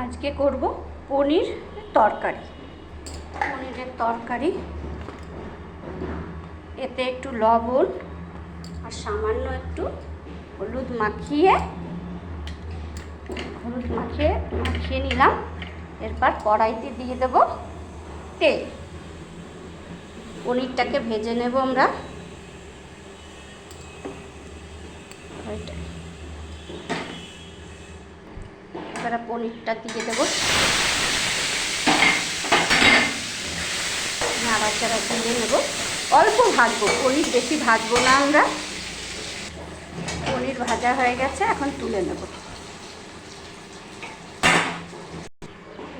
আজকে করব পনির তরকারি। পনিরের তরকারি, এতে একটু লবণ আর সামান্য একটু হলুদ মাখিয়ে নিলাম। এরপর কড়াইতে দিয়ে দেব তেল। পনিরটাকে ভেজে নেব আমরা। এবার পনিরটা দিয়ে দেব, নাড়াচাড়া দিয়ে নেব। অল্প ভাজবো, পনির বেশি ভাজবো না আমরা। পনির ভাজা হয়ে গেছে, এখন তুলে নেব।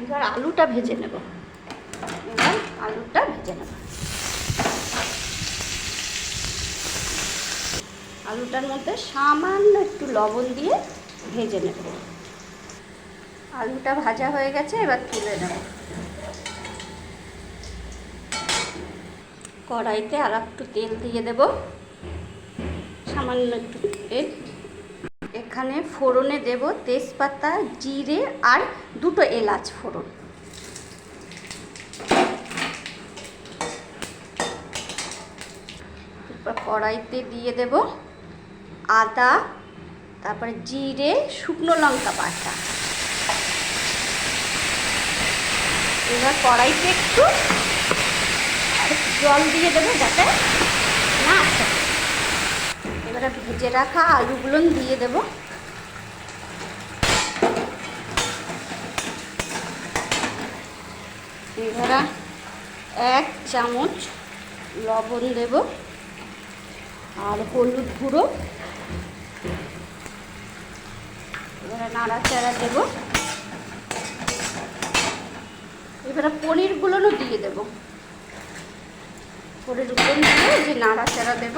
এবার আলুটা ভেজে নেব। আলুটার মধ্যে সামান্য একটু লবণ দিয়ে ভেজে নেব। আলুটা ভাজা হয়ে গেছে, এবার তুলে নেব। কড়াইতে আর একটু তেল দিয়ে দেব, সামান্য একটু তেল। এখানে ফোড়নে দেব তেজপাতা, জিরে আর দুটো এলাচ ফোড়ন। এরপর কড়াইতে দিয়ে দেব আদা, তারপরে জিরে, শুকনো লঙ্কা বাটা। এবার কড়াইতে একটু জল দিয়ে দেবো যাতে না আসে। এবারে ভেজে রাখা আলুগুলো দিয়ে দেব। এবারে 1 চামচ লবণ দেব আর হলুদ গুঁড়ো। এবারে নাড়াচাড়া দেব। এবারে পনিরগুলো দিয়ে দেব। পনিরগুলো দিয়ে যে নাড়াচাড়া দেব।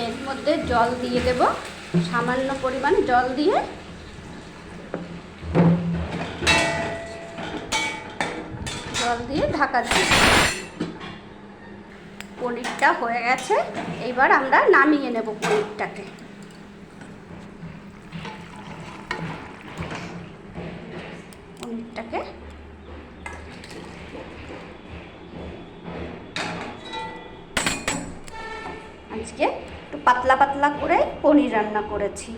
এর মধ্যে জল দিয়ে দেব, সামান্য পরিমাণ জল দিয়ে ঢাকা দিয়ে। পনিরটা হয়ে গেছে, এইবার আমরা নামিয়ে নেব পনিরটাকে। আজকে একটু পাতলা পাতলা করে পনির রান্না করেছি।